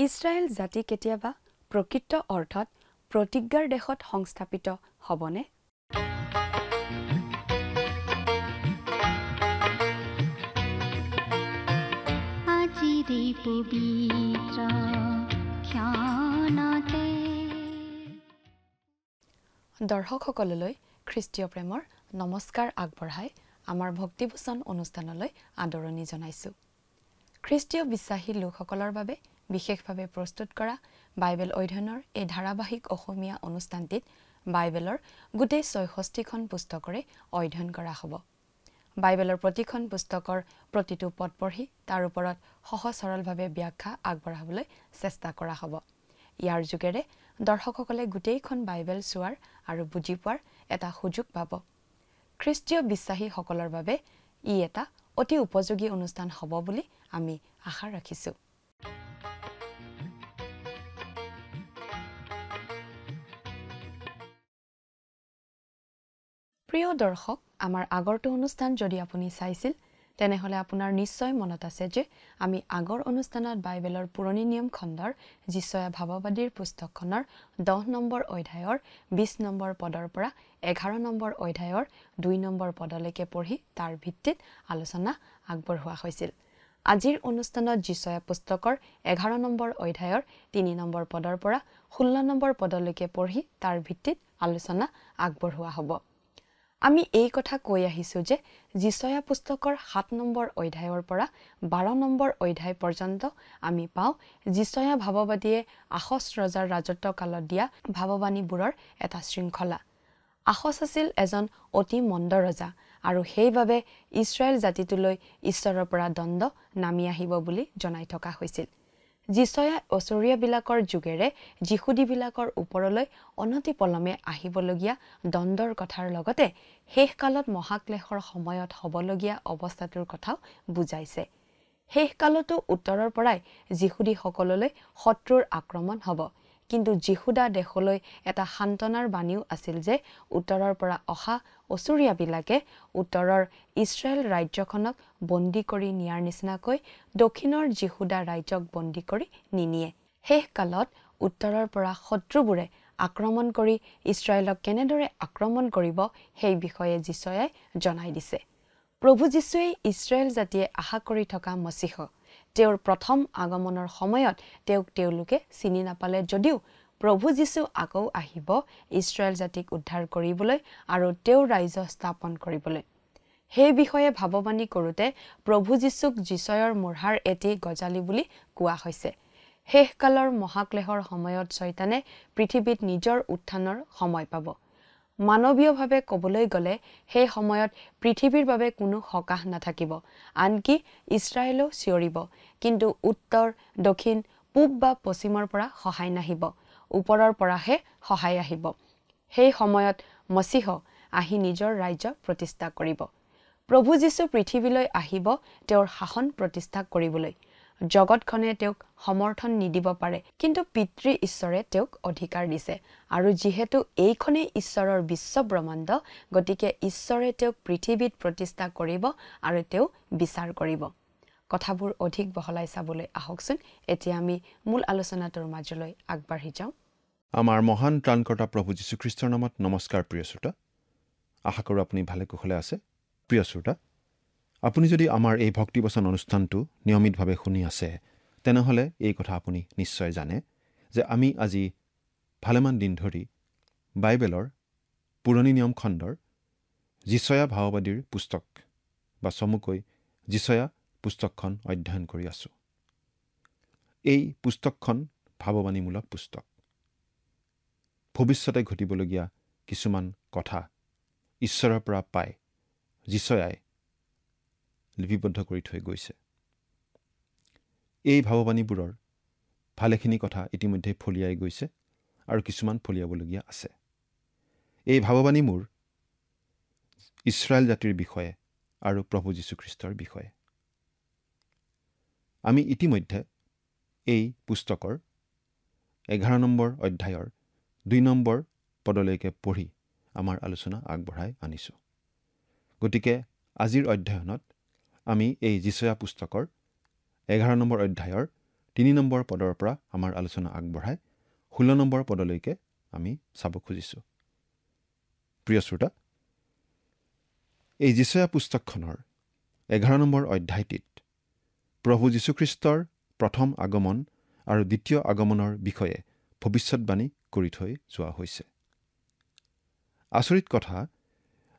ইছৰাইল জাতি কেতিয়াবা প্ৰকৃত অৰ্থত প্ৰতিজ্ঞাৰ দেশত সংস্থাপিত হ'বনে? দৰ্শকসকললৈ খ্ৰীষ্টীয় প্ৰেমৰ নমস্কাৰ আগবঢ়াই আমাৰ ভক্তিবচন অনুষ্ঠানলৈ আদৰণি জনাইছোঁ। খ্ৰীষ্টীয় বিশ্বাসী লোকসকলৰ বাবে বিশেষভাৱে প্ৰস্তুত কৰা বাইবেল অধ্যয়নৰ এই ধাৰাবাহিক অসমীয়া অনুষ্ঠানটিত বাইবেলৰ গোটেই ৬৬খন পুস্তকৰে অধ্যয়ন কৰা হ'ব। বাইবেলৰ প্ৰতিখন পুস্তকৰ প্ৰতিটো পদ পঢ়ি তাৰ ওপৰত সহজ সৰলভাৱে ব্যাখ্যা আগবঢ়াবলৈ চেষ্টা কৰা হ'ব। ইয়াৰ যোগেৰে দৰ্শকসকলে গোটেইখন বাইবেল চোৱাৰ আৰু বুজি পোৱাৰ এটা সুযোগ পাব। খ্ৰীষ্টীয় বিশ্বাসীসকলৰ বাবে ই এটা অতি উপযোগী অনুষ্ঠান হ'ব বুলি আমি আশা ৰাখিছোঁ। প্ৰিয় দৰ্শক, আমাৰ আগৰটো অনুষ্ঠান যদি আপুনি চাইছিল তেনেহ'লে আপোনাৰ নিশ্চয় মনত আছে যে আমি আগৰ অনুষ্ঠানত বাইবেলৰ পুৰণি নিয়ম খণ্ডৰ যিচয়া ভাৱবাদীৰ পুস্তকখনৰ 10 নম্বৰ অধ্যায়ৰ 20 নম্বৰ পদৰ পৰা 11 নম্বৰ অধ্যায়ৰ 2 নম্বৰ পদলৈকে পঢ়ি তাৰ ভিত্তিত আলোচনা আগবঢ়োৱা হৈছিল। আজিৰ অনুষ্ঠানত যিচয়া পুস্তকৰ 11 নম্বৰ অধ্যায়ৰ 3 নম্বৰ পদৰ পৰা 16 নম্বৰ পদলৈকে পঢ়ি তাৰ ভিত্তিত আলোচনা আগবঢ়োৱা হ'ব। আমি এই কথা কৈ আহিছোঁ যে যিচয়া পুস্তকৰ 7 নম্বৰ অধ্যায়ৰ পৰা 12 নম্বৰ অধ্যায় পৰ্যন্ত আমি পাওঁ যিচয়া ভাৱবাদীয়ে আখজ ৰজাৰ ৰাজত্ব কালত দিয়া ভাৱবাণীবোৰৰ এটা শৃংখলা। আখজ আছিল এজন অতি মন্দ ৰজা আৰু সেইবাবে ইছৰাইল জাতিটোলৈ ঈশ্বৰৰ পৰা দণ্ড নামি আহিব বুলি জনাই থকা হৈছিল। যিচয়া অচৰীয়াবিলাকৰ যোগেৰে যিহুদীবিলাকৰ ওপৰলৈ অনতিপলমে আহিবলগীয়া দণ্ডৰ কথাৰ লগতে শেষকালত মহাক্লেশৰ সময়ত হ'বলগীয়া অৱস্থাটোৰ কথাও বুজাইছে। শেষকালতো উত্তৰৰ পৰাই যিহুদীসকললৈ শত্ৰুৰ আক্ৰমণ হ'ব, কিন্তু যিহুদা দেশলৈ এটা সান্তনাৰ বাণীও আছিল যে উত্তৰৰ পৰা অহা অচৰীয়াবিলাকে উত্তৰৰ ইছৰাইল ৰাজ্যখনক বন্দী কৰি নিয়াৰ নিচিনাকৈ দক্ষিণৰ যিহুদা ৰাজ্যক বন্দী কৰি নিনিয়ে। শেষকালত উত্তৰৰ পৰা শত্ৰুবোৰে আক্ৰমণ কৰি ইছৰাইলক কেনেদৰে আক্ৰমণ কৰিব সেই বিষয়ে যিচয়াই জনাই দিছে। প্ৰভু যীশুৱেই ইছৰাইল জাতিয়ে আশা কৰি থকা মছিহ। তেওঁৰ প্ৰথম আগমনৰ সময়ত তেওঁলোকে চিনি নাপালে যদিও প্ৰভু যীশু আকৌ আহিব ইছৰাইল জাতিক উদ্ধাৰ কৰিবলৈ আৰু তেওঁৰ ৰাজ্য স্থাপন কৰিবলৈ। সেই বিষয়ে ভাৱবাণী কৰোঁতে প্ৰভু যীশুক যিচয়ৰ মূঢ়াৰ এটি গজালি বুলি কোৱা হৈছে। শেষকালৰ মহাক্লেশৰ সময়ত শয়তানে পৃথিৱীত নিজৰ উত্থানৰ সময় পাব। মানৱীয়ভাৱে ক'বলৈ গ'লে সেই সময়ত পৃথিৱীৰ বাবে কোনো সকাহ নাথাকিব, আনকি ইছৰাইলো চিঞৰিব, কিন্তু উত্তৰ, দক্ষিণ, পূব বা পশ্চিমৰ পৰা সহায় নাহিব, ওপৰৰ পৰাহে সহায় আহিব। সেই সময়ত মছিহ আহি নিজৰ ৰাজ্য প্ৰতিষ্ঠা কৰিব। প্ৰভু যীশু পৃথিৱীলৈ আহিব তেওঁৰ শাসন প্ৰতিষ্ঠা কৰিবলৈ। জগতখনে তেওঁক সমৰ্থন নিদিব পাৰে, কিন্তু পিতৃ ঈশ্বৰে তেওঁক অধিকাৰ দিছে, আৰু যিহেতু এইখনেই ঈশ্বৰৰ বিশ্বব্ৰহ্মাণ্ড, গতিকে ঈশ্বৰে তেওঁক পৃথিৱীত প্ৰতিষ্ঠা কৰিব আৰু তেওঁ বিচাৰ কৰিব। কথাবোৰ অধিক বহলাই চাবলৈ আহকচোন এতিয়া আমি মূল আলোচনাটোৰ মাজলৈ আগবাঢ়ি যাওঁ। আমাৰ মহান ত্ৰাণকৰ্তা প্ৰভু যীশুখ্ৰীষ্টৰ নামত নমস্কাৰ। প্ৰিয় শ্ৰোতা, আশা কৰোঁ আপুনি ভালে কুশলে আছে। প্ৰিয় শ্ৰোতা, আপুনি যদি আমাৰ এই ভক্তিবচন অনুষ্ঠানটো নিয়মিতভাৱে শুনি আছে তেনেহ'লে এই কথা আপুনি নিশ্চয় জানে যে আমি আজি ভালেমান দিন ধৰি বাইবেলৰ পুৰণি নিয়ম খণ্ডৰ যিচয়া ভাৱবাদীৰ পুস্তক বা চমুকৈ যিচয়া পুস্তকখন অধ্যয়ন কৰি আছোঁ। এই পুস্তকখন ভাৱবাণীমূলক পুস্তক। ভৱিষ্যতে ঘটিবলগীয়া কিছুমান কথা ঈশ্বৰৰ পৰা পাই যিচয়াই লিপিবদ্ধ কৰি থৈ গৈছে। এই ভাৱবাণীবোৰৰ ভালেখিনি কথা ইতিমধ্যে ফলিয়াই গৈছে আৰু কিছুমান ফলিয়াবলগীয়া আছে। এই ভাৱবাণীবোৰ ইছৰাইল জাতিৰ বিষয়ে আৰু প্ৰভু যীশুখ্ৰীষ্টৰ বিষয়ে। আমি ইতিমধ্যে এই পুস্তকৰ 11 নম্বৰ অধ্যায়ৰ 2 নম্বৰ পদলৈকে পঢ়ি আমাৰ আলোচনা আগবঢ়াই আনিছোঁ। গতিকে আজিৰ অধ্যয়নত আমি এই যিচয়া পুস্তকৰ 11 নম্বৰ অধ্যায়ৰ 3 নম্বৰ পদৰ পৰা আমাৰ আলোচনা আগবঢ়াই 16 নম্বৰ পদলৈকে আমি চাব খুজিছোঁ। প্ৰিয় শ্ৰোতা, এই যিচয়া পুস্তকখনৰ 11 নম্বৰ অধ্যায়টিত প্ৰভু যীশুখ্ৰীষ্টৰ প্ৰথম আগমন আৰু দ্বিতীয় আগমনৰ বিষয়ে ভৱিষ্যৎবাণী কৰি থৈ যোৱা হৈছে। আচৰিত কথা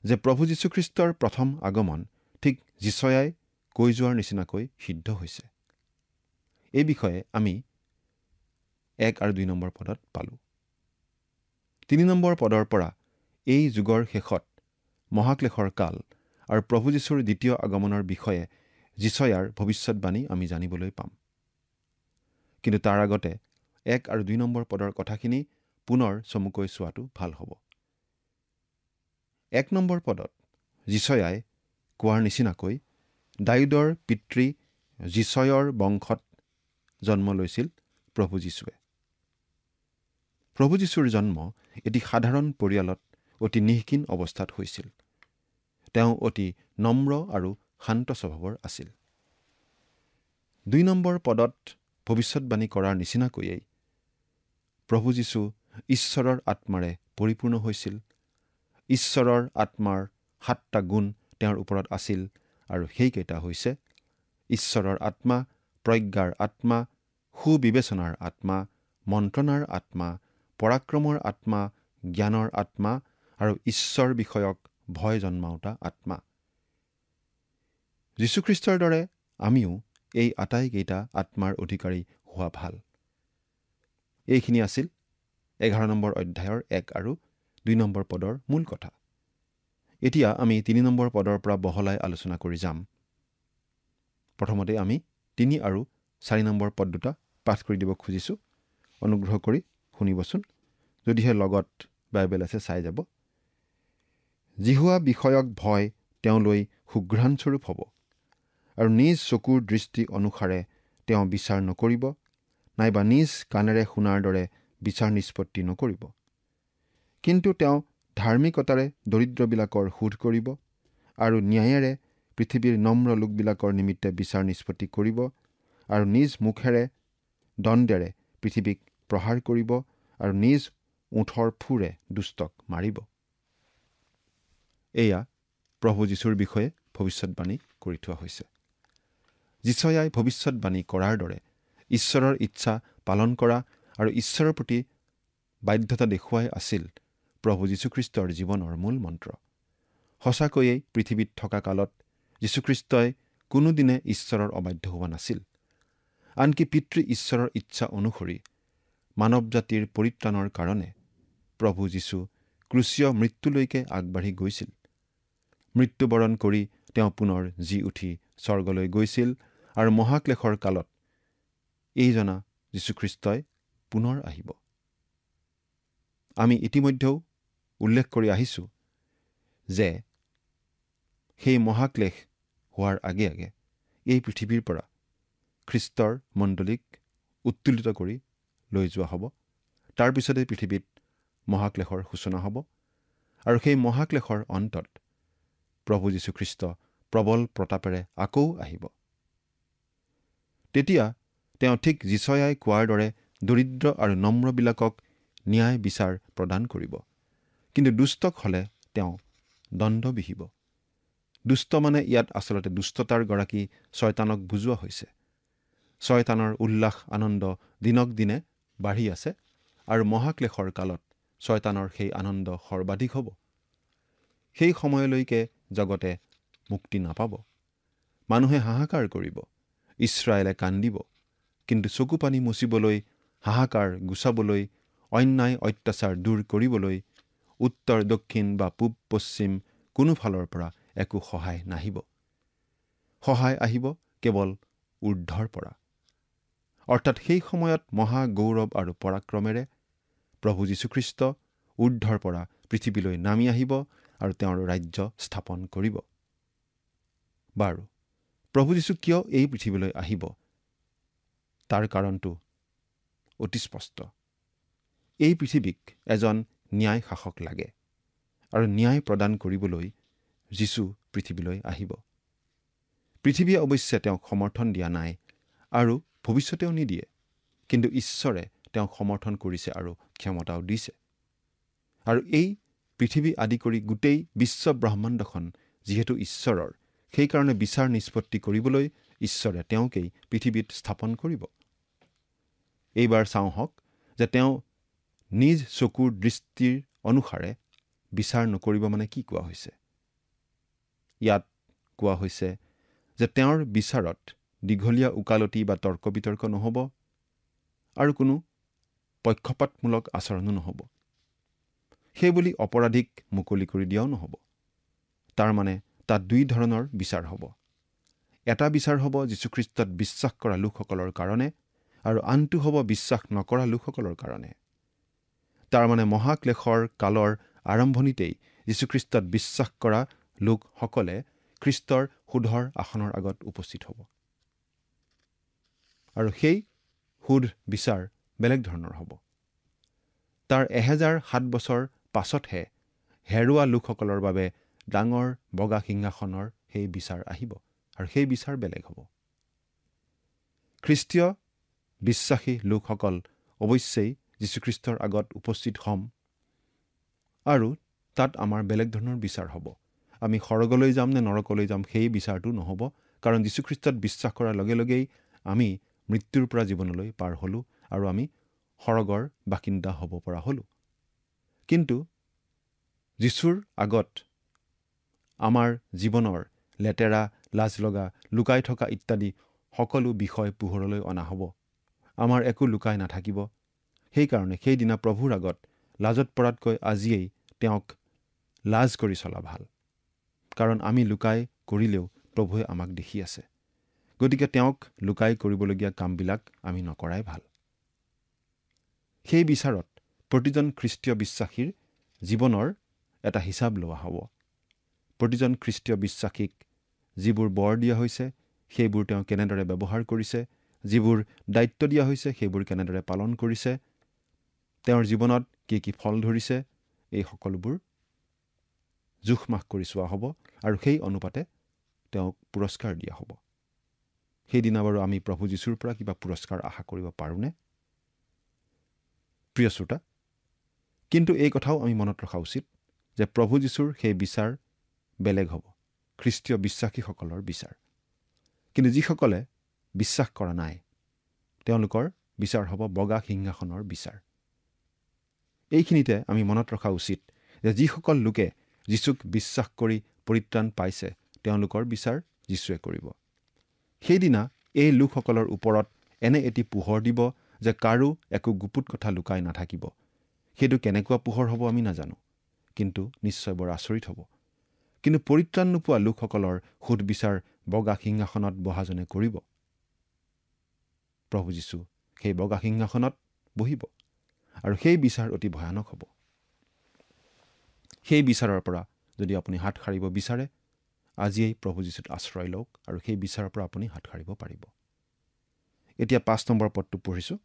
যে প্ৰভু যীশুখ্ৰীষ্টৰ প্ৰথম আগমন ঠিক যিচয়াই কৈ যোৱাৰ নিচিনাকৈ সিদ্ধ হৈছে। এই বিষয়ে আমি 1 আৰু 2 নম্বৰ পদত পালোঁ। 3 নম্বৰ পদৰ পৰা এই যুগৰ শেষত মহাক্লেশৰ কাল আৰু প্ৰভু যীশুৰ দ্বিতীয় আগমনৰ বিষয়ে যিচয়াৰ ভৱিষ্যৎবাণী আমি জানিবলৈ পাম। কিন্তু তাৰ আগতে 1 আৰু 2 নম্বৰ পদৰ কথাখিনি পুনৰ চমুকৈ চোৱাটো ভাল হ'ব। 1 নম্বৰ পদত যিচয়াই কোৱাৰ নিচিনাকৈ দাউদৰ পিতৃ যিচয়ৰ বংশত জন্ম লৈছিল প্ৰভু যীশুৱে। প্ৰভু যীশুৰ জন্ম এটি সাধাৰণ পৰিয়ালত অতি নিঃকিন অৱস্থাত হৈছিল। তেওঁ অতি নম্ৰ আৰু শান্ত স্বভাৱৰ আছিল। 2 নম্বৰ পদত ভৱিষ্যৎবাণী কৰাৰ নিচিনাকৈয়ে প্ৰভু যীশু ঈশ্বৰৰ আত্মাৰে পৰিপূৰ্ণ হৈছিল। ঈশ্বৰৰ আত্মাৰ 7টা গুণ তেওঁৰ ওপৰত আছিল আৰু সেইকেইটা হৈছে ঈশ্বৰৰ আত্মা, প্ৰজ্ঞাৰ আত্মা, সুবিবেচনাৰ আত্মা, মন্ত্ৰণাৰ আত্মা, পৰাক্ৰমৰ আত্মা, জ্ঞানৰ আত্মা আৰু ঈশ্বৰ বিষয়ক ভয় জন্মাওঁতা আত্মা। যীশুখ্ৰীষ্টৰ দৰে আমিও এই আটাইকেইটা আত্মাৰ অধিকাৰী হোৱা ভাল। এইখিনি আছিল 11 নম্বৰ অধ্যায়ৰ 1 আৰু 2 নম্বৰ পদৰ মূল কথা। এতিয়া আমি 3 নম্বৰ পদৰ পৰা বহলাই আলোচনা কৰি যাম। প্ৰথমতে আমি 3 আৰু 4 নম্বৰ পদ দুটা পাঠ কৰি দিব খুজিছোঁ। অনুগ্ৰহ কৰি শুনিবচোন। যদিহে লগত বাইবেল আছে চাই যাব। জিহুৱা বিষয়ক ভয় তেওঁলৈ সুঘ্ৰাণস্বৰূপ হ'ব আৰু নিজ চকুৰ দৃষ্টি অনুসাৰে তেওঁ বিচাৰ নকৰিব, নাইবা নিজ কাণেৰে শুনাৰ দৰে বিচাৰ নিষ্পত্তি নকৰিব। কিন্তু তেওঁ ধাৰ্মিকতাৰে দৰিদ্ৰবিলাকৰ শোধ কৰিব আৰু ন্যায়েৰে পৃথিৱীৰ নম্ৰ লোকবিলাকৰ নিমিত্তে বিচাৰ নিষ্পত্তি কৰিব আৰু নিজ মুখেৰে দণ্ডেৰে পৃথিৱীক প্ৰহাৰ কৰিব আৰু নিজ ওঠৰ ফুৰে দুষ্টক মাৰিব। এয়া প্ৰভু যীশুৰ বিষয়ে ভৱিষ্যৎবাণী কৰি থোৱা হৈছে। যিচয়াই ভৱিষ্যৎবাণী কৰাৰ দৰে ঈশ্বৰৰ ইচ্ছা পালন কৰা আৰু ঈশ্বৰৰ প্ৰতি বাধ্যতা দেখুৱাই আছিল প্ৰভু যীশুখ্ৰীষ্টৰ জীৱনৰ মূল মন্ত্ৰ। সঁচাকৈয়ে পৃথিৱীত থকা কালত যীশুখ্ৰীষ্টই কোনোদিনে ঈশ্বৰৰ অবাধ্য হোৱা নাছিল। আনকি পিতৃ ঈশ্বৰৰ ইচ্ছা অনুসৰি মানৱ জাতিৰ পৰিত্ৰাণৰ কাৰণে প্ৰভু যীশু ক্ৰুচীয় মৃত্যুলৈকে আগবাঢ়ি গৈছিল। মৃত্যুবৰণ কৰি তেওঁ পুনৰ জি উঠি স্বৰ্গলৈ গৈছিল আৰু মহাক্লেশৰ কালত এইজনা যীশুখ্ৰীষ্টই পুনৰ আহিব। আমি ইতিমধ্যেও উল্লেখ কৰি আহিছোঁ যে সেই মহাক্লেশ হোৱাৰ আগে আগে এই পৃথিৱীৰ পৰা খ্ৰীষ্টৰ মণ্ডলীক উত্তোলিত কৰি লৈ যোৱা হ'ব। তাৰ পিছতে পৃথিৱীত মহাক্লেশৰ সূচনা হ'ব আৰু সেই মহাক্লেশৰ অন্তত প্ৰভু যীশুখ্ৰীষ্ট প্ৰবল প্ৰতাপেৰে আকৌ আহিব। তেতিয়া তেওঁ ঠিক যিচয়াই কোৱাৰ দৰে দৰিদ্ৰ আৰু নম্ৰবিলাকক ন্যায় বিচাৰ প্ৰদান কৰিব। কিন্তু দুষ্টক হ'লে তেওঁ দণ্ড বিহিব। দুষ্ট মানে ইয়াত আচলতে দুষ্টতাৰ গৰাকী ছয়তানক বুজোৱা হৈছে। ছয়তানৰ উল্লাস আনন্দ দিনক দিনে বাঢ়ি আছে আৰু মহাক্লেশৰ কালত ছয়তানৰ সেই আনন্দ সৰ্বাধিক হ'ব। সেই সময়লৈকে জগতে মুক্তি নাপাব। মানুহে হাহাকাৰ কৰিব, ইছৰাইলে কান্দিব। কিন্তু চকু পানী মুচিবলৈ, হাহাকাৰ গুচাবলৈ, অন্যায় অত্যাচাৰ দূৰ কৰিবলৈ উত্তৰ দক্ষিণ বা পূব পশ্চিম কোনো ফালৰ পৰা একো সহায় নাহিব। সহায় আহিব কেৱল ঊৰ্ধৰ পৰা। অৰ্থাৎ সেই সময়ত মহা গৌৰৱ আৰু পৰাক্ৰমেৰে প্ৰভু যীশুখ্ৰীষ্ট ঊৰ্ধৰ পৰা পৃথিৱীলৈ নামি আহিব আৰু তেওঁৰ ৰাজ্য স্থাপন কৰিব। বাৰু, প্ৰভু যীশু কিয় এই পৃথিৱীলৈ আহিব? তাৰ কাৰণটো অতি স্পষ্ট। এই পৃথিৱীক এজন ন্যায় শাসক লাগে আৰু ন্যায় প্ৰদান কৰিবলৈ যীশু পৃথিৱীলৈ আহিব। পৃথিৱীয়ে অৱশ্যে তেওঁক সমৰ্থন দিয়া নাই আৰু ভৱিষ্যতেও নিদিয়ে, কিন্তু ঈশ্বৰে তেওঁক সমৰ্থন কৰিছে আৰু ক্ষমতাও দিছে। আৰু এই পৃথিৱী আদি কৰি গোটেই বিশ্ব ব্ৰহ্মাণ্ডখন যিহেতু ঈশ্বৰৰ, সেইকাৰণে বিচাৰ নিষ্পত্তি কৰিবলৈ ঈশ্বৰে তেওঁকেই পৃথিৱীত স্থাপন কৰিব। এইবাৰ চাওঁ হওক যে তেওঁ নিজ চকুৰ দৃষ্টিৰ অনুসাৰে বিচাৰ নকৰিব মানে কি কোৱা হৈছে। ইয়াত কোৱা হৈছে যে তেওঁৰ বিচাৰত দীঘলীয়া ওকালতি বা তৰ্ক বিতৰ্ক নহ'ব আৰু কোনো পক্ষপাতমূলক আচৰণো নহ'ব। সেইবুলি অপৰাধীক মুকলি কৰি দিয়াও নহ'ব। তাৰমানে তাত দুই ধৰণৰ বিচাৰ হ'ব। এটা বিচাৰ হ'ব যীশুখ্ৰীষ্টত বিশ্বাস কৰা লোকসকলৰ কাৰণে আৰু আনটো হ'ব বিশ্বাস নকৰা লোকসকলৰ কাৰণে। তাৰমানে মহাক্লেশৰ কালৰ আৰম্ভণিতেই যীশুখ্ৰীষ্টত বিশ্বাস কৰা লোকসকলে খ্ৰীষ্টৰ সুধৰ আসনৰ আগত উপস্থিত হ'ব। আৰু সেই সুধ বিচাৰ বেলেগ ধৰণৰ হ'ব। তাৰ 1007 বছৰ পাছতহে হেৰুৱা লোকসকলৰ বাবে ডাঙৰ বগা সিংহাসনৰ সেই বিচাৰ আহিব আৰু সেই বিচাৰ বেলেগ হ'ব। খ্ৰীষ্টীয় বিশ্বাসী লোকসকল অৱশ্যেই যীশুখ্ৰীষ্টৰ আগত উপস্থিত হ'ম আৰু তাত আমাৰ বেলেগ ধৰণৰ বিচাৰ হ'ব। আমি স্বৰ্গলৈ যাম নে নৰকলৈ যাম সেই বিচাৰটো নহ'ব, কাৰণ যীশুখ্ৰীষ্টত বিশ্বাস কৰাৰ লগে লগেই আমি মৃত্যুৰ পৰা জীৱনলৈ পাৰ হ'লোঁ আৰু আমি স্বৰ্গৰ বাসিন্দা হ'ব পৰা হ'লোঁ। কিন্তু যীশুৰ আগত আমাৰ জীৱনৰ লেতেৰা, লাজ লগা, লুকাই থকা ইত্যাদি সকলো বিষয় পোহৰলৈ অনা হ'ব। আমাৰ একো লুকাই নাথাকিব। সেইকাৰণে সেইদিনা প্ৰভুৰ আগত লাজত পৰাতকৈ আজিয়েই তেওঁক লাজ কৰি চলা ভাল, কাৰণ আমি লুকাই কৰিলেও প্ৰভুৱে আমাক দেখি আছে। গতিকে তেওঁক লুকাই কৰিবলগীয়া কামবিলাক আমি নকৰাই ভাল। সেই বিচাৰত প্ৰতিজন খ্ৰীষ্টীয় বিশ্বাসীৰ জীৱনৰ এটা হিচাপ লোৱা হ'ব। প্ৰতিজন খ্ৰীষ্টীয় বিশ্বাসীক যিবোৰ বৰ দিয়া হৈছে সেইবোৰ তেওঁ কেনেদৰে ব্যৱহাৰ কৰিছে, যিবোৰ দায়িত্ব দিয়া হৈছে সেইবোৰ কেনেদৰে পালন কৰিছে, তেওঁৰ জীৱনত কি কি ফল ধৰিছে, এই সকলোবোৰ জোখমাখ কৰি চোৱা হ'ব আৰু সেই অনুপাতে তেওঁক পুৰস্কাৰ দিয়া হ'ব। সেইদিনা বাৰু আমি প্ৰভু যীশুৰ পৰা কিবা পুৰস্কাৰ আশা কৰিব পাৰোঁনে? প্ৰিয় শ্ৰোতা, কিন্তু এই কথাও আমি মনত ৰখা উচিত যে প্ৰভু যীশুৰ সেই বিচাৰ বেলেগ হ'ব, খ্ৰীষ্টীয় বিশ্বাসীসকলৰ বিচাৰ। কিন্তু যিসকলে বিশ্বাস কৰা নাই তেওঁলোকৰ বিচাৰ হ'ব বগা সিংহাসনৰ বিচাৰ। এইখিনিতে আমি মনত ৰখা উচিত যে যিসকল লোকে যীশুক বিশ্বাস কৰি পৰিত্ৰাণ পাইছে তেওঁলোকৰ বিচাৰ যীশুৱে কৰিব। সেইদিনা এই লোকসকলৰ ওপৰত এনে এটি পোহৰ দিব যে কাৰো একো গুপুত কথা লুকাই নাথাকিব। সেইটো কেনেকুৱা পোহৰ হ'ব আমি নাজানো, কিন্তু নিশ্চয় বৰ আচৰিত হ'ব। কিন্তু পৰিত্ৰাণ নোপোৱা লোকসকলৰ সুধবিচাৰ বগা সিংহাসনত বহাজনে কৰিব। প্ৰভু যীশু সেই বগা সিংহাসনত বহিব আৰু সেই বিচাৰ অতি ভয়ানক হ'ব। সেই বিচাৰৰ পৰা যদি আপুনি হাত সাৰিব বিচাৰে, আজিয়েই প্ৰভু যীশুত আশ্ৰয় লওক আৰু সেই বিচাৰৰ পৰা আপুনি হাত সাৰিব পাৰিব। এতিয়া 5 নম্বৰ পদটো পঢ়িছোঁ।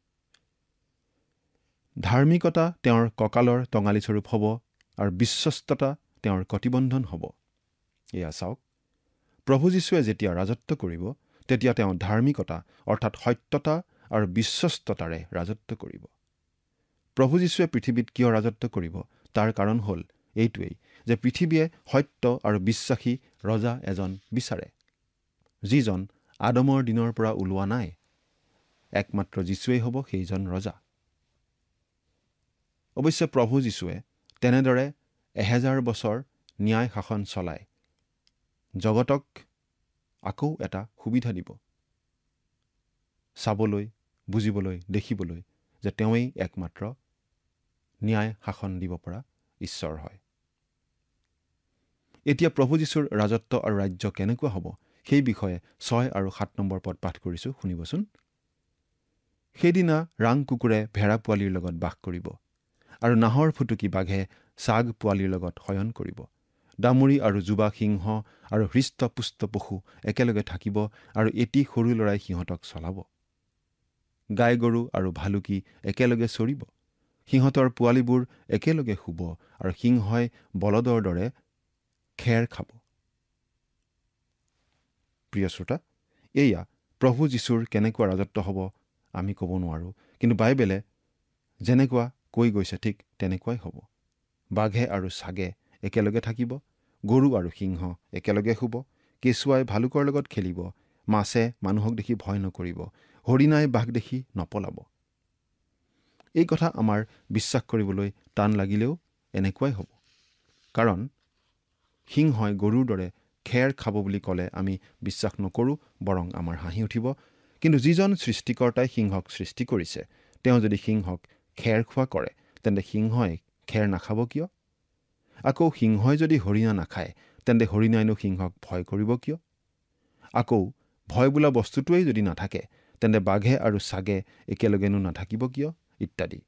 ধাৰ্মিকতা তেওঁৰ কঁকালৰ টঙালীস্বৰূপ হ'ব আৰু বিশ্বস্ততা তেওঁৰ কটিবন্ধন হ'ব। এয়া চাওক, প্ৰভু যীশুৱে যেতিয়া ৰাজত্ব কৰিব তেতিয়া তেওঁ ধাৰ্মিকতা অৰ্থাৎ সত্যতা আৰু বিশ্বস্ততাৰে ৰাজত্ব কৰিব। প্ৰভু যীশুৱে পৃথিৱীত কিয় ৰাজত্ব কৰিব? তাৰ কাৰণ হ'ল এইটোৱেই যে পৃথিৱীয়ে সত্য আৰু বিশ্বাসী ৰজা এজন বিচাৰে, যিজন আদমৰ দিনৰ পৰা ওলোৱা নাই। একমাত্ৰ যীশুৱেই হ'ব সেইজন ৰজা। অৱশ্যে প্ৰভু যীশুৱে তেনেদৰে 1000 বছৰ ন্যায় শাসন চলাই জগতক আকৌ এটা সুবিধা দিব, চাবলৈ, বুজিবলৈ, দেখিবলৈ যে তেওঁৱেই একমাত্ৰ ন্যায় শাসন দিব পৰা ঈশ্বৰ হয়। এতিয়া প্ৰভু যীশুৰ ৰাজত্ব আৰু ৰাজ্য কেনেকুৱা হ'ব সেই বিষয়ে 6 আৰু 7 নম্বৰ পদ পাঠ কৰিছোঁ, শুনিবচোন। সেইদিনা ৰাং কুকুৰে ভেড়া পোৱালিৰ লগত বাস কৰিব আৰু নাহৰ ফুটুকি বাঘে ছাগ পোৱালিৰ লগত শয়ন কৰিব। ডামুৰি আৰু যুৱা সিংহ আৰু হৃষ্টপুষ্ট পশু একেলগে থাকিব আৰু এটি সৰু ল'ৰাই সিহঁতক চলাব। গাই গৰু আৰু ভালুকি একেলগে চৰিব, সিহঁতৰ পোৱালিবোৰ একেলগে শুব আৰু সিংহই বলদৰ দৰে খেৰ খাব। প্ৰিয় শ্ৰোতা, এয়া প্ৰভু যীশুৰ কেনেকুৱা ৰাজত্ব হ'ব আমি ক'ব নোৱাৰোঁ, কিন্তু বাইবেলে যেনেকুৱা কৈ গৈছে ঠিক তেনেকুৱাই হ'ব। বাঘে আৰু ছাগে একেলগে থাকিব, গৰু আৰু সিংহ একেলগে শুব, কেঁচুৱাই ভালুকৰ লগত খেলিব, মাছে মানুহক দেখি ভয় নকৰিব, হৰিণাই বাঘ দেখি নপলাব। এই কথা আমাৰ বিশ্বাস কৰিবলৈ টান লাগিলেও এনেকুৱাই হ'ব। কাৰণ সিংহই গৰুৰ দৰে খেৰ খাব বুলি ক'লে আমি বিশ্বাস নকৰোঁ, বৰং আমাৰ হাঁহি উঠিব। কিন্তু যিজন সৃষ্টিকৰ্তাই সিংহক সৃষ্টি কৰিছে, তেওঁ যদি সিংহক খেৰ খোৱা কৰে, তেন্তে সিংহই খেৰ নাখাব কিয়? আকৌ সিংহই যদি হৰিণা নাখায়, তেন্তে হৰিণাইনো সিংহক ভয় কৰিব কিয়? আকৌ ভয় বোলা বস্তুটোৱেই যদি নাথাকে, তেন্তে বাঘে আৰু ছাগে একেলগেনো নাথাকিব কিয়? ইত্যাদি।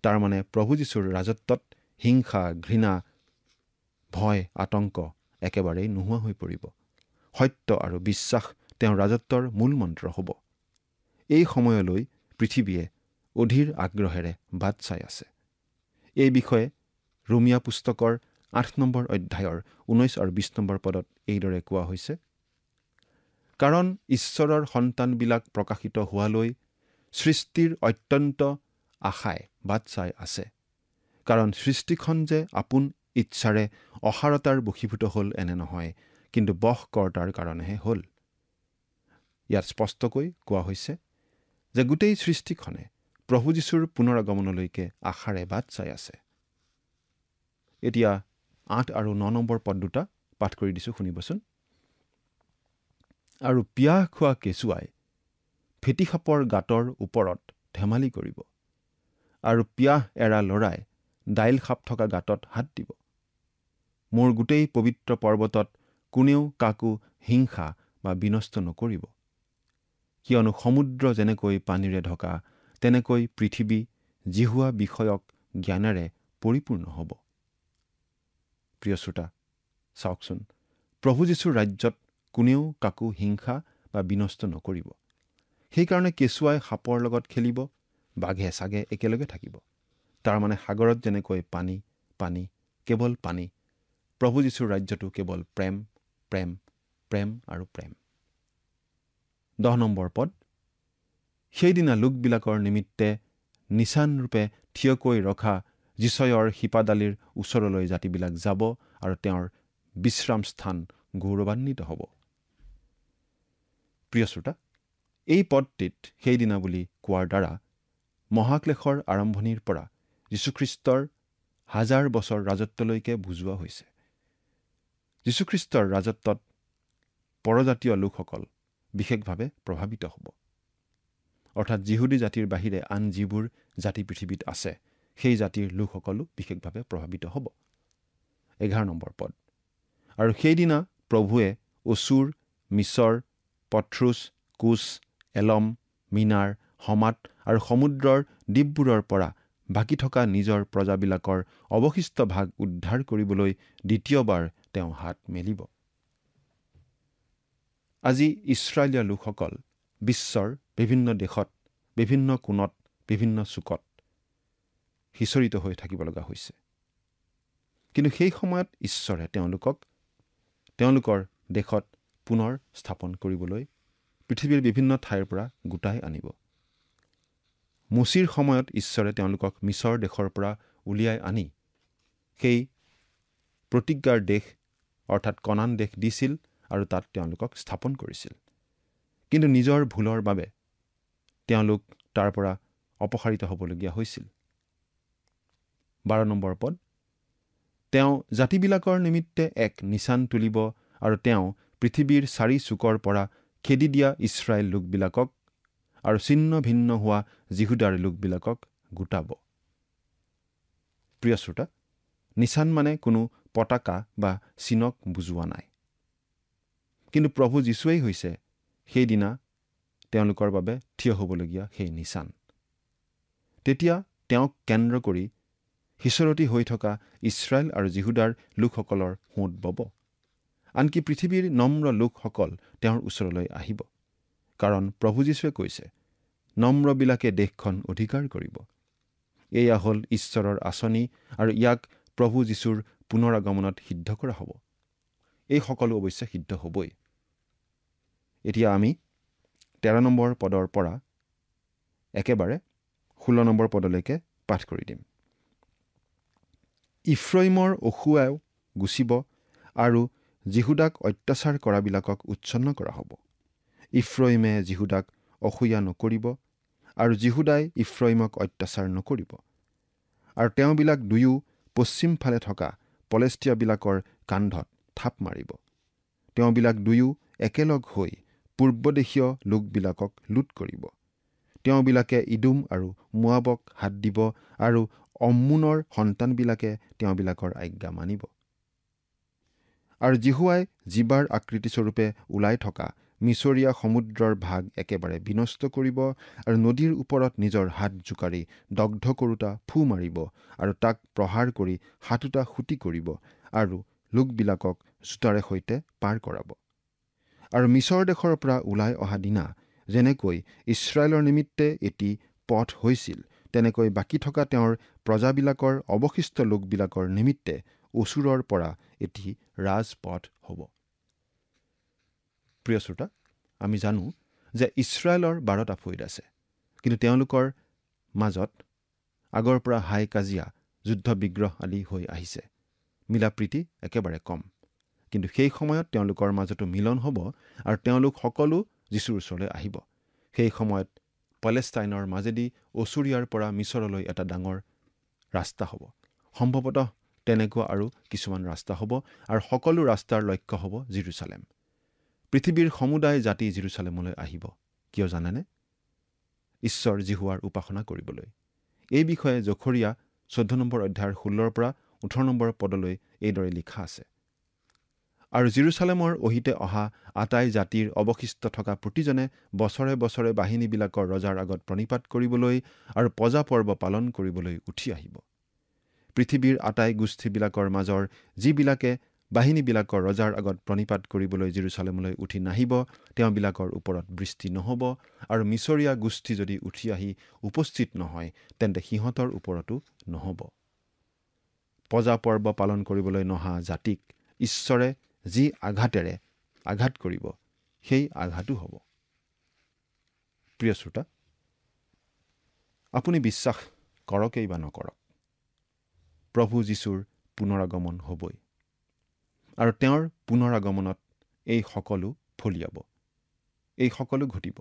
তাৰমানে প্ৰভু যীশুৰ ৰাজত্বত হিংসা, ঘৃণা, ভয়, আতংক একেবাৰেই নোহোৱা হৈ পৰিব। সত্য আৰু বিশ্বাস তেওঁৰ ৰাজত্বৰ মূল মন্ত্ৰ হ'ব। এই সময়লৈ পৃথিৱীয়ে অধীৰ আগ্ৰহেৰে বাট চাই আছে। এই বিষয়ে ৰোমিয়া পুস্তকৰ 8 নম্বৰ অধ্যায়ৰ 19 আৰু 20 নম্বৰ পদত এইদৰে কোৱা হৈছে, কাৰণ ঈশ্বৰৰ সন্তানবিলাক প্ৰকাশিত হোৱালৈ সৃষ্টিৰ অত্যন্ত আশাই বাট চাই আছে। কাৰণ সৃষ্টিখন যে আপোন ইচ্ছাৰে অসাৰতাৰ বশীভূত হ'ল এনে নহয়, কিন্তু বশকৰ্তাৰ কাৰণেহে হ'ল। ইয়াত স্পষ্টকৈ কোৱা হৈছে যে গোটেই সৃষ্টিখনে প্ৰভু যীশুৰ পুনৰাগমনলৈকে আশাৰে বাট চাই আছে। এতিয়া 8 আৰু 9 নম্বৰ পদ দুটা পাঠ কৰি দিছোঁ, শুনিবচোন। আৰু পিয়াহ খোৱা কেঁচুৱাই ফেটিসাপৰ গাঁতৰ ওপৰত ধেমালি কৰিব, আৰু পিয়াহ এৰা ল'ৰাই দাইল সাপ থকা গাঁতত হাত দিব। মোৰ গোটেই পবিত্ৰ পৰ্বতত কোনেও কাকো হিংসা বা বিনষ্ট নকৰিব, কিয়নো সমুদ্ৰ যেনেকৈ পানীৰে ঢকা, তেনেকৈ পৃথিৱী জিহুৱা বিষয়ক জ্ঞানেৰে পৰিপূৰ্ণ হ'ব। প্ৰিয় শ্ৰোতা, চাওকচোন, প্ৰভু যীশুৰ ৰাজ্যত কোনেও কাকো হিংসা বা বিনষ্ট নকৰিব। সেইকাৰণে কেঁচুৱাই সাপৰ লগত খেলিব, বাঘে ছাগে একেলগে থাকিব। তাৰমানে সাগৰত যেনেকৈ পানী, পানী, কেৱল পানী, প্ৰভু যীশুৰ ৰাজ্যটো কেৱল প্ৰেম, প্ৰেম, প্ৰেম আৰু প্ৰেম। 10 নম্বৰ পদ, সেইদিনা লোকবিলাকৰ নিমিত্তে নিচানৰূপে থিয়কৈ ৰখা যিচয়ৰ শিপাডালিৰ ওচৰলৈ জাতিবিলাক যাব, আৰু তেওঁৰ বিশ্ৰাম স্থান গৌৰৱান্বিত হ'ব। প্ৰিয় শ্ৰোতা, এই পদটিত সেইদিনা বুলি কোৱাৰ দ্বাৰা মহাক্লেশৰ আৰম্ভণিৰ পৰা যীশুখ্ৰীষ্টৰ 1000 বছৰ ৰাজত্বলৈকে বুজোৱা হৈছে। যীশুখ্ৰীষ্টৰ ৰাজত্বত পৰজাতীয় লোকসকল বিশেষভাৱে প্ৰভাৱিত হ'ব। অৰ্থাৎ যিহুদী জাতিৰ বাহিৰে আন যিবোৰ জাতি পৃথিৱীত আছে, সেই জাতিৰ লোকসকলো বিশেষভাৱে প্ৰভাৱিত হ'ব। 11 নম্বৰ পদ, আৰু সেইদিনা প্ৰভুৱে অচুৰ, মিছৰ, পথ্ৰুছ, কুছ, এলম, মিনাৰ, হমাত আৰু সমুদ্ৰৰ দ্বীপবোৰৰ পৰা বাকী থকা নিজৰ প্ৰজাবিলাকৰ অৱশিষ্ট ভাগ উদ্ধাৰ কৰিবলৈ দ্বিতীয়বাৰ তেওঁ হাত মেলিব। আজি ইছৰাইলীয় লোকসকল বিশ্বৰ বিভিন্ন দেশত, বিভিন্ন কোণত, বিভিন্ন চুকত সিঁচৰিত হৈ থাকিব লগা হৈছে। কিন্তু সেই সময়ত ঈশ্বৰে তেওঁলোকক তেওঁলোকৰ দেশত পুনৰ স্থাপন কৰিবলৈ পৃথিৱীৰ বিভিন্ন ঠাইৰ পৰা গোটাই আনিব। মুচিৰ সময়ত ঈশ্বৰে তেওঁলোকক মিছৰ দেশৰ পৰা উলিয়াই আনি সেই প্ৰতিজ্ঞাৰ দেশ অৰ্থাৎ কনান দেশ দিছিল, আৰু তাত তেওঁলোকক স্থাপন কৰিছিল। কিন্তু নিজৰ ভুলৰ বাবে তেওঁলোক তাৰ পৰা অপসাৰিত হ'বলগীয়া হৈছিল। 12 নম্বৰ পদ, তেওঁ জাতিবিলাকৰ নিমিত্তে এক নিচান তুলিব, আৰু তেওঁ পৃথিৱীৰ 4 চুকৰ পৰা খেদি দিয়া ইছৰাইল লোকবিলাকক আৰু ছিন্ন ভিন্ন হোৱা যিহুদাৰ লোকবিলাকক গোটাব। প্ৰিয় শ্ৰোতা, নিচান মানে কোনো পতাকা বা চিনক বুজোৱা নাই, কিন্তু প্ৰভু যীশুৱেই হৈছে সেইদিনা তেওঁলোকৰ বাবে থিয় হ'বলগীয়া সেই নিচান। তেতিয়া তেওঁক কেন্দ্ৰ কৰি সিঁচৰতি হৈ থকা ইছৰাইল আৰু যিহুদাৰ লোকসকলৰ সোঁত বব। আনকি পৃথিৱীৰ নম্ৰ লোকসকল তেওঁৰ ওচৰলৈ আহিব, কাৰণ প্ৰভু যীশুৱে কৈছে, নম্ৰবিলাকে দেশখন অধিকাৰ কৰিব। এয়া হ'ল ঈশ্বৰৰ আঁচনি, আৰু ইয়াক প্ৰভু যীশুৰ পুনৰ আগমনত সিদ্ধ কৰা হ'ব। এই সকলো অৱশ্যে সিদ্ধ হ'বই। এতিয়া আমি 13 নম্বৰ পদৰ পৰা একেবাৰে 16 নম্বৰ পদলৈকে পাঠ কৰি দিম। ইফ্ৰাইমৰ অসুৱাও গুচিব আৰু জিহুদাক অত্যাচাৰ কৰাবিলাকক উচ্ছন্ন কৰা হ'ব। ইফ্ৰাইমে জিহুদাক অসূয়া নকৰিব আৰু জিহুদাই ইফ্ৰাইমক অত্যাচাৰ নকৰিব। আৰু তেওঁবিলাক দুয়ো পশ্চিম ফালে থকা পলেষ্টিয়াবিলাকৰ কান্ধত থাপ মাৰিব। তেওঁবিলাক দুয়ো একেলগ হৈ পূৰ্বদেশীয় লোকবিলাকক লুট কৰিব। তেওঁবিলাকে ইদুম আৰু মোৱাবক হাত দিব আৰু অম্মোনৰ সন্তানবিলাকে তেওঁবিলাকৰ আজ্ঞা মানিব। আৰু জিহুৱাই জীৱাৰ আকৃতিস্বৰূপে ওলাই থকা মিছৰীয়া সমুদ্ৰৰ ভাগ একেবাৰে বিনষ্ট কৰিব আৰু নদীৰ ওপৰত নিজৰ হাত জোকাৰি দগ্ধ কৰোঁতা ফু মাৰিব আৰু তাক প্ৰহাৰ কৰি সাতোটা সুটি কৰিব আৰু লোকবিলাকক জোতাৰে সৈতে পাৰ কৰাব। আৰু মিছৰ দেশৰ পৰা ওলাই অহা দিনা যেনেকৈ ইছৰাইলৰ নিমিত্তে এটি পথ হৈছিল, তেনেকৈ বাকী থকা তেওঁৰ প্ৰজাবিলাকৰ অৱশিষ্ট লোকবিলাকৰ নিমিত্তে অচুৰৰ পৰা এটি ৰাজপথ হ'ব। প্ৰিয় শ্ৰোতা, আমি জানো যে ইছৰাইলৰ 12টা ফৈদ আছে, কিন্তু তেওঁলোকৰ মাজত আগৰ পৰা হাই কাজিয়া, যুদ্ধ বিগ্ৰহ আদি হৈ আহিছে। মিলা প্ৰীতি একেবাৰে কম। কিন্তু সেই সময়ত তেওঁলোকৰ মাজতো মিলন হ'ব আৰু তেওঁলোক সকলো যীশুৰ ওচৰলৈ আহিব। সেই সময়ত পালেষ্টাইনৰ মাজেদি অচুৰিয়াৰ পৰা মিছৰলৈ এটা ডাঙৰ ৰাস্তা হ'ব। সম্ভৱতঃ তেনেকুৱা আৰু কিছুমান ৰাস্তা হ'ব আৰু সকলো ৰাস্তাৰ লক্ষ্য হ'ব জেৰুজালেম। পৃথিৱীৰ সমুদায় জাতি জেৰুজালেমলৈ আহিব। কিয় জানেনে? ঈশ্বৰ জিহুৱাৰ উপাসনা কৰিবলৈ। এই বিষয়ে জখৰীয়া 14 নম্বৰ অধ্যায়ৰ 16 পৰা 18 নম্বৰ পদলৈ এইদৰে লিখা আছে। আৰু জেৰুজালেমৰ অহিতে অহা আটাই জাতিৰ অৱশিষ্ট থকা প্ৰতিজনে বছৰে বছৰে বাহিনীবিলাকৰ ৰজাৰ আগত প্ৰণিপাত কৰিবলৈ আৰু পজা পৰ্ব পালন কৰিবলৈ উঠি আহিব। পৃথিৱীৰ আটাই গোষ্ঠীবিলাকৰ মাজৰ যিবিলাকে বাহিনীবিলাকৰ ৰজাৰ আগত প্ৰণিপাত কৰিবলৈ জেৰুজালেমলৈ উঠি নাহিব, তেওঁবিলাকৰ ওপৰত বৃষ্টি নহ'ব। আৰু মিছৰীয়া গোষ্ঠী যদি উঠি আহি উপস্থিত নহয়, তেন্তে সিহঁতৰ ওপৰতো নহ'ব। পজা পৰ্ব পালন কৰিবলৈ নহা জাতিক ঈশ্বৰে যি আঘাতেৰে আঘাত কৰিব, সেই আঘাতো হ'ব। প্ৰিয় শ্ৰোতা, আপুনি বিশ্বাস কৰকেই বা নকৰক, প্ৰভু যীশুৰ পুনৰাগমন হ'বই। আৰু তেওঁৰ পুনৰাগমনত এই সকলো ফলিয়াব, এই সকলো ঘটিব।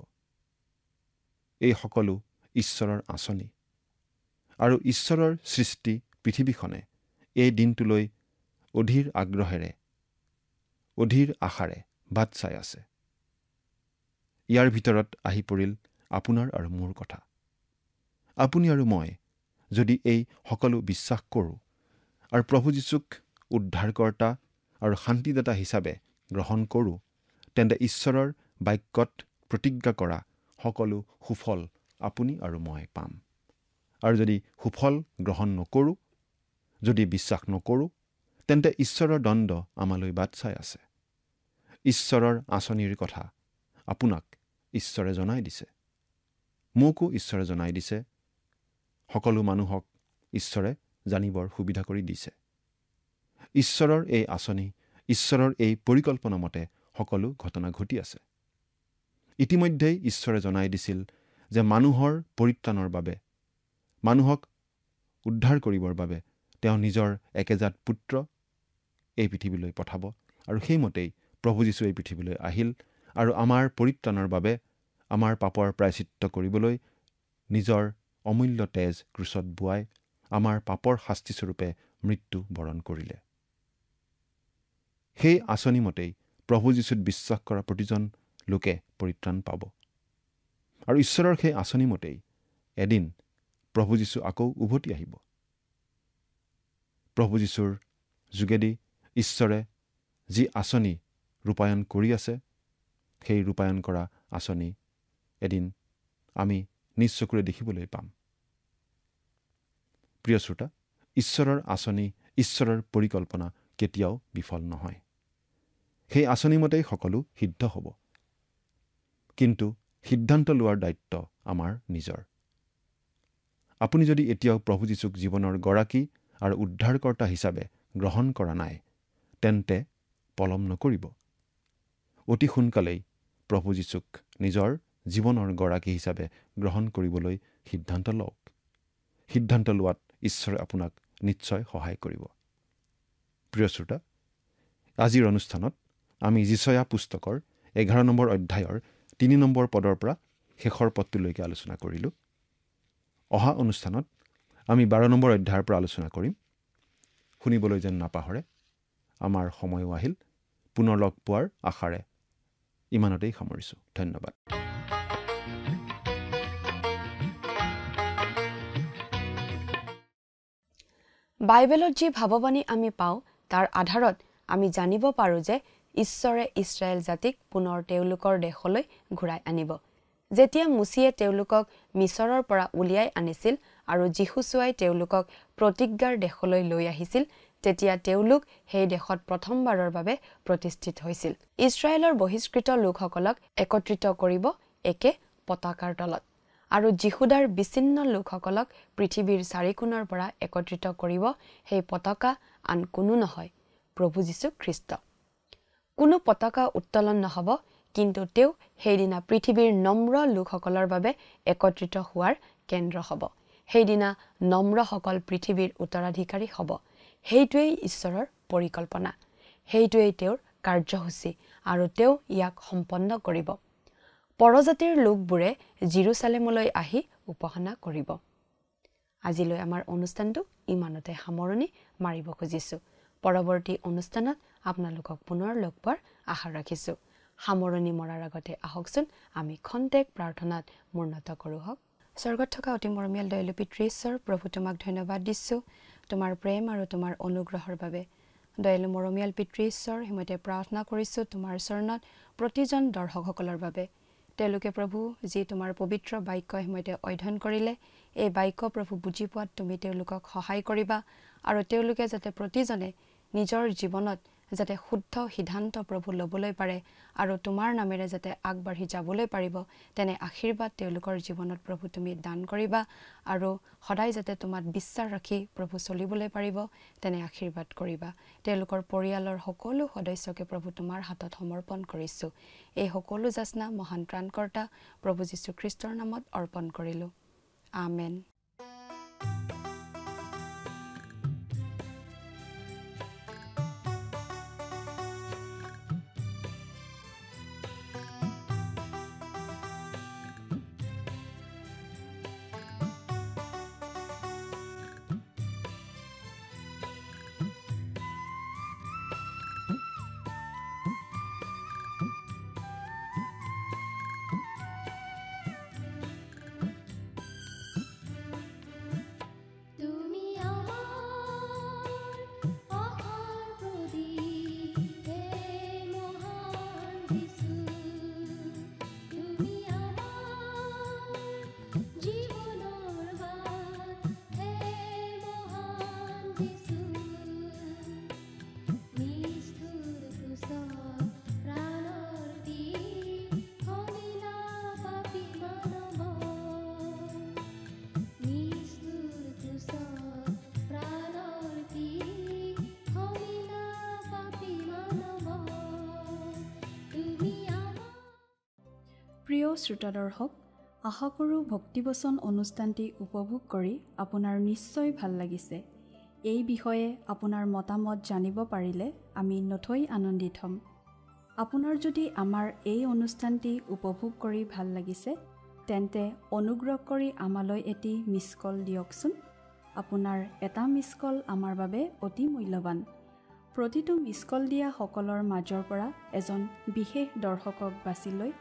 এই সকলো ঈশ্বৰৰ আঁচনি। আৰু ঈশ্বৰৰ সৃষ্টি পৃথিৱীখনে এই দিনটোলৈ অধীৰ আগ্ৰহেৰে, অধীৰ আশাৰে বাট চাই আছে। ইয়াৰ ভিতৰত আহি পৰিল আপোনাৰ আৰু মোৰ কথা। আপুনি আৰু মই যদি এই সকলো বিশ্বাস কৰোঁ আৰু প্ৰভু যীশুক উদ্ধাৰকৰ্তা আৰু শান্তিদাতা হিচাপে গ্ৰহণ কৰোঁ, তেন্তে ঈশ্বৰৰ বাক্যত প্ৰতিজ্ঞা কৰা সকলো সুফল আপুনি আৰু মই পাম। আৰু যদি সুফল গ্ৰহণ নকৰোঁ, যদি বিশ্বাস নকৰোঁ, তেন্তে ঈশ্বৰৰ দণ্ড আমালৈ বাট চাই আছে। ঈশ্বৰৰ আঁচনিৰ কথা আপোনাক ঈশ্বৰে জনাই দিছে, মোকো ঈশ্বৰে জনাই দিছে। সকলো মানুহক ঈশ্বৰে জানিবৰ সুবিধা কৰি দিছে। ঈশ্বৰৰ এই আঁচনি, ঈশ্বৰৰ এই পৰিকল্পনা মতে সকলো ঘটনা ঘটি আছে। ইতিমধ্যেই ঈশ্বৰে জনাই দিছিল যে মানুহৰ পৰিত্ৰাণৰ বাবে, মানুহক উদ্ধাৰ কৰিবৰ বাবে তেওঁ নিজৰ একেজাত পুত্ৰ এই পৃথিৱীলৈ পঠাব। আৰু সেইমতেই প্ৰভু যীশু এই পৃথিৱীলৈ আহিল আৰু আমাৰ পৰিত্ৰাণৰ বাবে, আমাৰ পাপৰ প্ৰায়চিত্ত কৰিবলৈ নিজৰ অমূল্য তেজ ক্ৰুচত বোৱাই আমাৰ পাপৰ শাস্তিস্বৰূপে মৃত্যু বৰণ কৰিলে। সেই আঁচনি মতেই প্ৰভু যীশুত বিশ্বাস কৰা প্ৰতিজন লোকে পৰিত্ৰাণ পাব। আৰু ঈশ্বৰৰ সেই আঁচনি মতেই এদিন প্ৰভু যীশু আকৌ উভতি আহিব। প্ৰভু যীশুৰ যোগেদি ঈশ্বৰে যি আঁচনি ৰূপায়ণ কৰি আছে, সেই ৰূপায়ণ কৰা আঁচনি এদিন আমি নিজ চকুৰে দেখিবলৈ পাম। প্ৰিয় শ্ৰোতা, ঈশ্বৰৰ আঁচনি, ঈশ্বৰৰ পৰিকল্পনা কেতিয়াও বিফল নহয়। সেই আঁচনি মতেই সকলো সিদ্ধ হ'ব। কিন্তু সিদ্ধান্ত লোৱাৰ দায়িত্ব আমাৰ নিজৰ। আপুনি যদি এতিয়াও প্ৰভু যীশুক জীৱনৰ গৰাকী আৰু উদ্ধাৰকৰ্তা হিচাপে গ্ৰহণ কৰা নাই, তেন্তে পলম নকৰিব। অতি সোনকালেই প্ৰভু যীশুক নিজৰ জীৱনৰ গৰাকী হিচাপে গ্ৰহণ কৰিবলৈ সিদ্ধান্ত লওক। সিদ্ধান্ত লোৱাত ঈশ্বৰে আপোনাক নিশ্চয় সহায় কৰিব। প্ৰিয় শ্ৰোতা, আজিৰ অনুষ্ঠানত আমি যিচয়া পুস্তকৰ 11 নম্বৰ অধ্যায়ৰ 3 নম্বৰ পদৰ পৰা শেষৰ পদটোলৈকে আলোচনা কৰিলোঁ। অহা অনুষ্ঠানত আমি 12 নম্বৰ অধ্যায়ৰ পৰা আলোচনা কৰিম। শুনিবলৈ যেন নাপাহৰে। আমাৰ সময়ো আহিল। পুনৰ লগ পোৱাৰ আশাৰে ইমানতেই সামৰিছোঁ। ধন্যবাদ। বাইবেলত যি ভাৱবাণী আমি পাওঁ তাৰ আধাৰত আমি জানিব পাৰোঁ যে ঈশ্বৰে ইছৰাইল জাতিক পুনৰ তেওঁলোকৰ দেশলৈ ঘূৰাই আনিব। যেতিয়া মুচিয়ে তেওঁলোকক মিছৰৰ পৰা উলিয়াই আনিছিল আৰু যীশুচুৱাই তেওঁলোকক প্ৰতিজ্ঞাৰ দেশলৈ লৈ আহিছিল, তেতিয়া তেওঁলোক সেই দেশত প্ৰথমবাৰৰ বাবে প্ৰতিষ্ঠিত হৈছিল। ইছৰাইলৰ বহিষ্কৃত লোকসকলক একত্ৰিত কৰিব একে পতাকাৰ তলত, আৰু যীহুদাৰ বিচ্ছিন্ন লোকসকলক পৃথিৱীৰ চাৰিকোণৰ পৰা একত্ৰিত কৰিব সেই পতাকা আন কোনো নহয়, প্ৰভু যীশু খ্ৰীষ্ট। কোনো পতাকা উত্তোলন নহ'ব, কিন্তু তেওঁ সেইদিনা পৃথিৱীৰ নম্ৰ লোকসকলৰ বাবে একত্ৰিত হোৱাৰ কেন্দ্ৰ হ'ব। সেইদিনা নম্ৰসকল পৃথিৱীৰ উত্তৰাধিকাৰী হ'ব। সেইটোৱেই ঈশ্বৰৰ পৰিকল্পনা, সেইটোৱেই তেওঁৰ কাৰ্যসূচী, আৰু তেওঁ ইয়াক সম্পন্ন কৰিব। পৰজাতিৰ লোকবোৰে জেৰুজালেমলৈ আহি উপাসনা কৰিব। আজিলৈ আমাৰ অনুষ্ঠানটো ইমানতে সামৰণি মাৰিব খুজিছোঁ। পৰৱৰ্তী অনুষ্ঠানত আপোনালোকক পুনৰ লগ পোৱাৰ আশা ৰাখিছোঁ। সামৰণি মৰাৰ আগতে আহকচোন আমি খন্তেক প্ৰাৰ্থনাত মূৰ্ণত কৰোঁ হওক। স্বৰ্গত থকা অতি মৰমীয়াল দয়ালু পিতৃ ঈশ্বৰ, প্ৰভু তোমাক ধন্যবাদ দিছোঁ তোমাৰ প্ৰেম আৰু তোমাৰ অনুগ্ৰহৰ বাবে। দয়ালু মৰমীয়াল পিতৃ ঈশ্বৰ, সিমতে প্ৰাৰ্থনা কৰিছোঁ তোমাৰ চৰণত প্ৰতিজন দৰ্শকসকলৰ বাবে। তেওঁলোকে প্ৰভু যি তোমাৰ পবিত্ৰ বাক্য সিমতে অধ্যয়ন কৰিলে, এই বাক্য প্ৰভু বুজি পোৱাত তুমি তেওঁলোকক সহায় কৰিবা, আৰু তেওঁলোকে যাতে প্ৰতিজনে নিজৰ জীৱনত যাতে শুদ্ধ সিদ্ধান্ত প্ৰভু ল'বলৈ পাৰে আৰু তোমাৰ নামেৰে যাতে আগবাঢ়ি যাবলৈ পাৰিব, তেনে আশীৰ্বাদ তেওঁলোকৰ জীৱনত প্ৰভু তুমি দান কৰিবা, আৰু সদায় যাতে তোমাক বিশ্বাস ৰাখি প্ৰভু চলিবলৈ পাৰিব তেনে আশীৰ্বাদ কৰিবা। তেওঁলোকৰ পৰিয়ালৰ সকলো সদস্যকে প্ৰভু তোমাৰ হাতত সমৰ্পণ কৰিছোঁ। এই সকলো যাচনা মহান ত্ৰাণকৰ্তা প্ৰভু যীশু খ্ৰীষ্টৰ নামত অৰ্পণ কৰিলোঁ। আমেন। প্ৰিয় শ্ৰোতা দৰ্শক, আশা কৰোঁ ভক্তিবচন অনুষ্ঠানটি উপভোগ কৰি আপোনাৰ নিশ্চয় ভাল লাগিছে। এই বিষয়ে আপোনাৰ মতামত জানিব পাৰিলে আমি নথৈ আনন্দিত হ'ম। আপোনাৰ যদি আমাৰ এই অনুষ্ঠানটি উপভোগ কৰি ভাল লাগিছে, তেন্তে অনুগ্ৰহ কৰি আমালৈ এটি মিছ কল দিয়কচোন। আপোনাৰ এটা মিছ কল আমাৰ বাবে অতি মূল্যৱান। প্ৰতিটো মিছ কল দিয়া সকলৰ মাজৰ পৰা এজন বিশেষ দৰ্শকক বাছি লৈ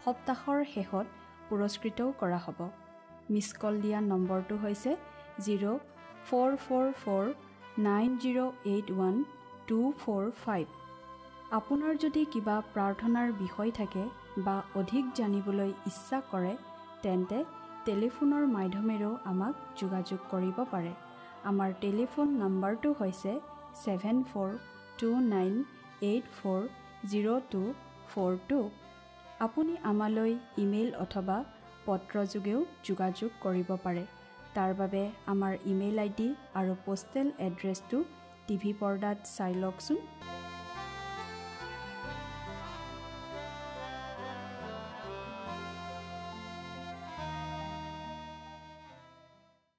সপ্তাহৰ শেষত পুৰস্কৃতও কৰা হ'ব। মিছ কল দিয়া নম্বৰটো হৈছে 0444908125। আপোনাৰ যদি কিবা প্ৰাৰ্থনাৰ বিষয় থাকে বা অধিক জানিবলৈ ইচ্ছা কৰে, তেন্তে টেলিফোনৰ মাধ্যমেৰেও আমাক যোগাযোগ কৰিব পাৰে। আমাৰ টেলিফোন নম্বৰটো হৈছে 7429840242। আপুনি আমালৈ ইমেইল অথবা পত্ৰযোগেও যোগাযোগ কৰিব পাৰে। তাৰ বাবে আমাৰ ইমেইল ID আৰু পোষ্টেল এড্ৰেছটো টিভি পৰ্দাত চাই লওকচোন।